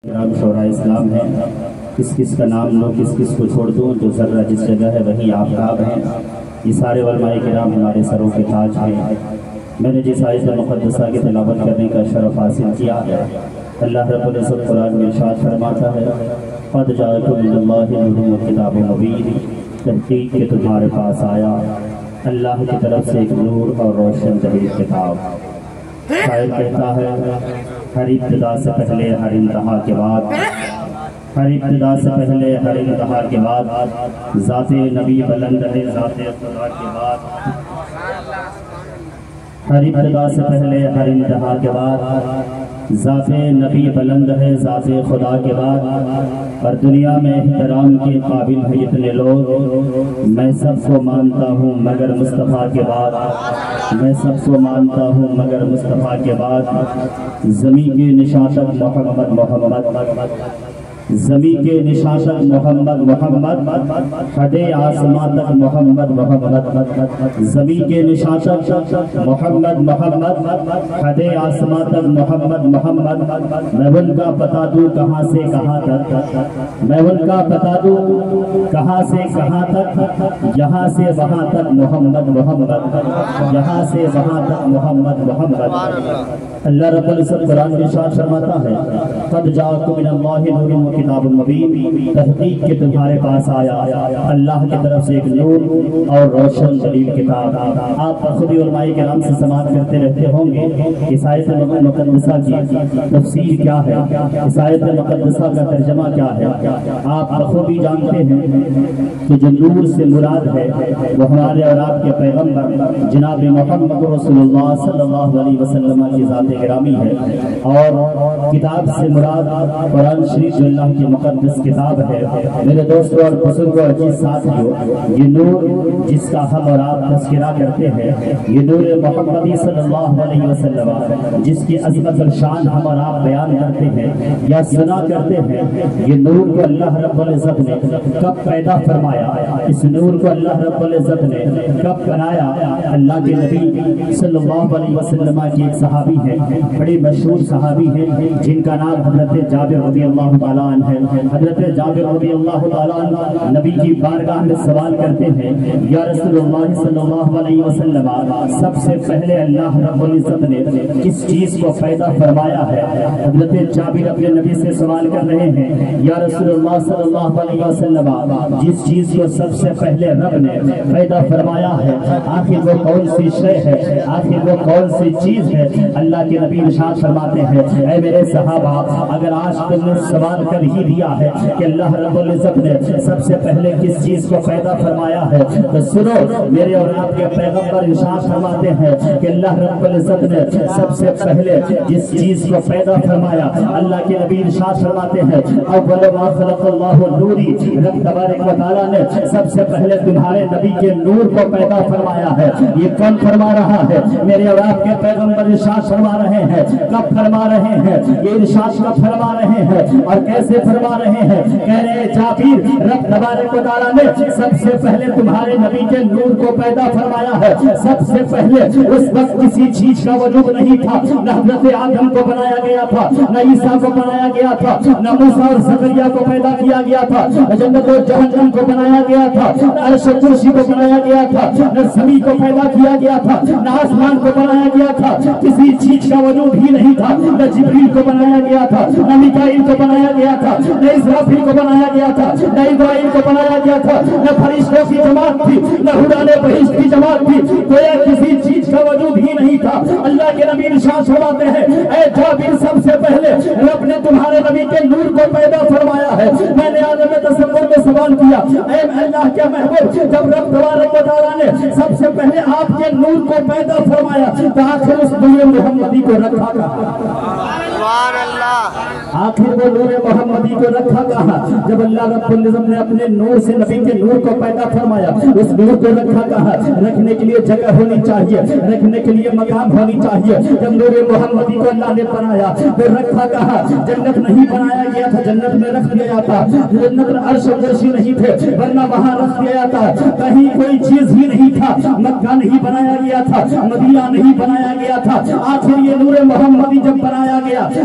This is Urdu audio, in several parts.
کرام شورا اسلام ہیں، کس کس کا نام لو کس کس کو چھوڑ دوں، جو ذرہ جس جگہ ہے وہیں آفتاب ہیں۔ یہ سارے علماء کرام ہمارے سروں کے تاج ہیں۔ میں نے جس آیت مقدسہ کی تلاوت کرنے کا شرف حاصل کیا ہے، اللہ رب العزت قرآن میں ارشاد فرماتا ہے قد جاءکم من اللہ نور و کتاب مبین، تحقیق کہ تمہارے پاس آیا اللہ کی طرف سے ایک نور اور روشن دلیل کتاب۔ شاعر کہتا ہے ہر ابتدا سے پہلے ہر انتہا کے بعد، ہر ابتدا سے پہلے ہر انتہا کے بعد ذات نبی بلند ہے، ذات خدا کے بعد ہر ابتدا سے پہلے ہر انتہا کے بعد ذات نبی بلند ہے، ذات خدا کے بعد۔ اور دنیا میں احترام کے قابل ہے اتنے لوگ، میں سب کو مانتا ہوں مگر مصطفیٰ کے بعد، میں سب کو مانتا ہوں مگر مصطفیٰ کے بعد۔ زمین کے نشانت محمد محمد، زمین کے نشانت محمد محمد، حدِ آسمان تک محمد محمد، زمین کے نشانت محمد محمد، حدِ آسمان تک محمد محمد۔ میں ان کا بتا دوں کہاں سے کہاں تک، میں ان کا بتا دوں کہاں سے کہاں تک، یہاں سے وہاں تک محمد محمد، یہاں سے وہاں تک محمد محمد۔ اللہ رب العزت قرآن میں ارشاد فرماتا ہے قد جاءکم من اللہ نور و کتاب مبین، تحقیق کہ تمہارے پاس آیا اللہ کی طرف سے ایک نور اور روشن دلیل کتاب۔ آپ خود علماء کرام سے سماعت کرتے رہتے ہوں گے اس آیت مقدسہ کی تفسیر کیا ہے، اس آیت مقدسہ کا ترجمہ کیا ہے۔ آپ بخوبی جانتے ہیں کہ جو نور سے مراد ہے وہ ہمارے اور آپ کے پیغمبر جناب محمد رسول اللہ صلی اللہ علیہ وسلم کی ذات گرامی ہے، اور کتاب سے مراد قرآن شریف جو اللہ کی مقدس کتاب ہے۔ میرے دوستوں اور بزرگوں اور عزیز ساتھیوں، یہ نور جس کا ہم اور آپ تذکرہ کرتے ہیں، یہ نور محمدی صلی اللہ علیہ وسلم جس کی عظمت الشان ہم اور آپ بیان کرتے ہیں یا سنا کرتے ہیں، یہ نور کو اللہ رب العزت نے کب پیدا فرمایا، اس نور کو اللہ رب العزت نے کب بنایا۔ اللہ کے نبی صلی اللہ علیہ وسلم کی ایک صحابی ہے، بڑی مشہور صحابی ہے جن کا نام حضرت جابر رضی اللہ تعالیٰ عنہ ہے۔ حضرت جابر رضی اللہ تعالیٰ عنہ نبی کی بارگاہ میں سوال کرتے ہیں یا رسول اللہ صلی اللہ علیہ وسلم، سب سے پہلے اللہ رب العزت نے کس چیز کو پیدا فرمایا ہے؟ حضرت جابر اپنے نبی سے سوال کر رہے ہیں یا رسول اللہ صلی اللہ علیہ وسلم، جس چیز کو سب سے پہلے رب نے پیدا فرمایا ہے آخر وہ کون سی شے ہے، آخر وہ کون سی چیز ہے؟ اللہ کے نبی ارشاد فرماتے ہیں اے میرے صحابہ، اگر آج تم نے سوال کر ہی دیا ہے کہ اللہ رب العزت نے سب سے پہلے کس چیز کو پیدا فرمایا ہے، تو سنو میرے اور آپ کے پیغمبر ارشاد فرماتے ہیں کہ اللہ رب العزت نے سب سے پہلے جس چیز کو پیدا فرمایا، اللہ کے نبی ارشاد فرماتے ہیں اول ما خلق اللہ نوری، رب تبارک و تعالیٰ نے سب سے پہلے تمہارے نبی کے نور کو پیدا فرمایا ہے۔ یہ کون فرما رہا ہے؟ میرے اور آپ کے پیغمبر ارشاد فرما رہے ہیں۔ کب فرما رہے ہیں؟ یہ ارشاد کب فرما رہے ہیں اور کیسے فرما رہے ہیں؟ کہہ رہے جابر رب تبارک و تعالیٰ نے سب سے پہلے تمہارے نبی کے نور کو پیدا فرمایا ہے۔ سب سے پہلے اس وقت کسی چیز کا وجود نہیں تھا، نہ حضرت آدم کو بنایا گیا تھا، نہ عیسیٰ کو بنایا گیا تھا، نہ موسیٰ اور زکریا کو پیدا کیا گیا تھا، نہ جنت و جہنم کو بنایا گیا تھا، نہ عرش و کرسی کو بنایا گیا تھا، نہ زمین کو پیدا کیا گیا تھا، نہ آسمان کو بنایا گیا تھا، کسی چیز کا وجود ہی نہیں تھا، نہ جبریل کو بنایا گیا تھا، نہ میکائیل کو بنایا گیا تھا، نہ اسرافیل کو بنایا گیا تھا، نہ ابراہیم کو بنایا گیا تھا، نہ فرشتوں کی جماعت تھی، نہ حوران بہشت کی جماعت تھی، کوئی کسی چیز کا وجود ہی نہیں تھا۔ اللہ کے نبی ارشاد فرماتے ہیں اے جابر سب سے پہلے رب نے تمہارے نبی کے نور کو پیدا فرمایا ہے۔ میں نے عالم تصور میں سوال کیا اے اللہ کے محبوب، جب رب تبارک و تعالیٰ نے سب سے پہلے آپ کے نور کو پیدا فرمایا تو آخر اس نور محمدی کو رکھا کہاں؟ آخر وہ نور محمدی کو رکھا کہاں؟ جب اللہ رب العزت نے اپنے نور سے نبی کے نور کو پیدا فرمایا، اس نور کو رکھا کہاں؟ رکھنے کے لیے جگہ ہونی چاہیے، رکھنے کے لیے مقام ہونی چاہیے۔ جب نور محمدی کو اللہ نے بنایا تو رکھا کہاں؟ جنت نہیں بنایا گیا تھا، جنت میں رکھ دیا تھا، جنت میں عرش و کرسی نہیں تھے ورنہ وہاں رکھ دیا تھا، کہیں کوئی چیز ہی نہیں تھا، مکہ نہیں بنایا گیا تھا، مدینہ نہیں بنایا گیا تھا۔ آخر یہ نور محمدی جب بنایا گیا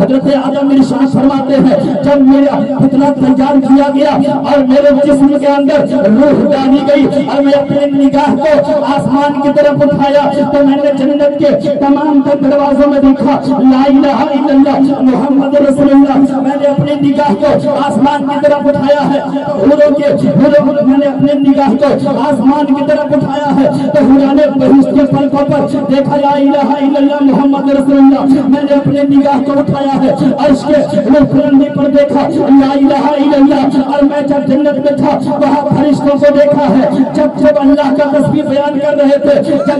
حضرت آدم ارشاد فرماتے ہیں جب میرا فتنہ تیار کیا گیا اور میرے جسم کے اندر روح ڈالی گئی اور میں اپنے نگاہ کو آسمان کی طرف اٹھایا تو میں نے جنت کے تمام تر دروازوں میں دیکھا لا الہ الا اللہ محمد رسول اللہ. میں نے اپنی نگاہ کو آسمان کی طرف اٹھایا ہے میں نے اپنے نگاہ کو آسمان کی طرف اٹھایا ہے تو خدا نے بہشت کے پلکوں پر دیکھا لا الہ الا اللہ محمد رسول اللہ. میں نے اپنے نگاہ کو اٹھایا ہے عرش کے بلندی پر دیکھا لا الہ الا اللہ. اور میں جب جنت میں تھا وہاں فرشتوں کو دیکھا ہے جب اللہ کا تسبیح بیان کر رہے تھے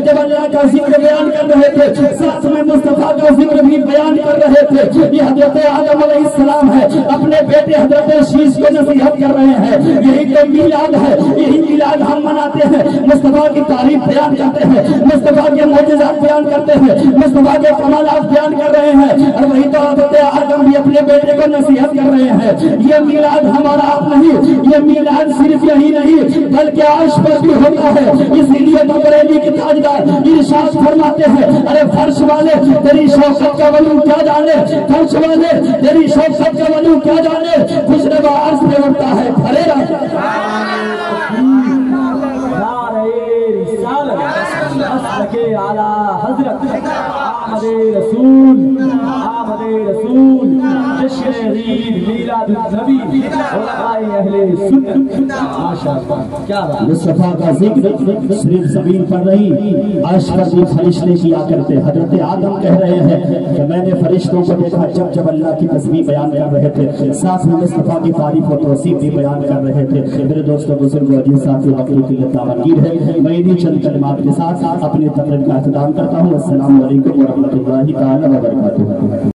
جب اللہ کا ذکر بیان کر رہے تھے ساتھ میں مصطفیٰ کا ذکر بھی بیان کر رہے تھے. یہ حضرت آدم علیہ السلام ہے اپنے بیٹے حضرت شیش کو نصیحت کر رہے ہیں. یہی تو میلاد ہے یہی میلاد ہم مناتے ہیں. مصطفیٰ کی تعریف بیان کرتے ہیں مصطفیٰ کے معجزات بیان کرتے ہیں مصطفیٰ کے کمالات بیان کر رہے ہیں. اور وہی تو حضرت آدم بھی اپنے بیٹے کو نصیحت کر رہے ہیں. یہ میلاد ہمارا آپ نہیں یہ میلاد صرف یہی نہیں بلکہ عرش پر بھی ہوتا ہے. اسی لیے تو بریلی کے تاجدار ارشاد فرماتے ہیں ارے فرش والے تیری شوکت کا ولو کیا جانے فرش والے تیری شوکت کا ولو کیا جانے خوشنما عرش پہ اڑتا ہے کھڑے حضرت آمد رسول جشن عید میلاد النبی علماء اہل سنت ماشاءاللہ کیا بات. مصطفیٰ کا ذکر صرف زمین پر نہیں عرش پر بھی فرشتے کیا کرتے. حضرت آدم کہہ رہے ہیں کہ میں نے فرشتوں کو دیکھا جب اللہ کی تسبیح بیان کر رہے تھے ساتھ میں مصطفیٰ کی تعریف و توصیف بھی بیان کر رہے تھے. میرے دوستوں بزرگوں عزیز ساتھی وقت کی دامنگیر ہے میں انہی چند کلمات کے ساتھ اپنے تقریر کا اختتام کرتا ہوں. السلام علیکم ورحمۃ اللہ تعالی وبرکاتہ.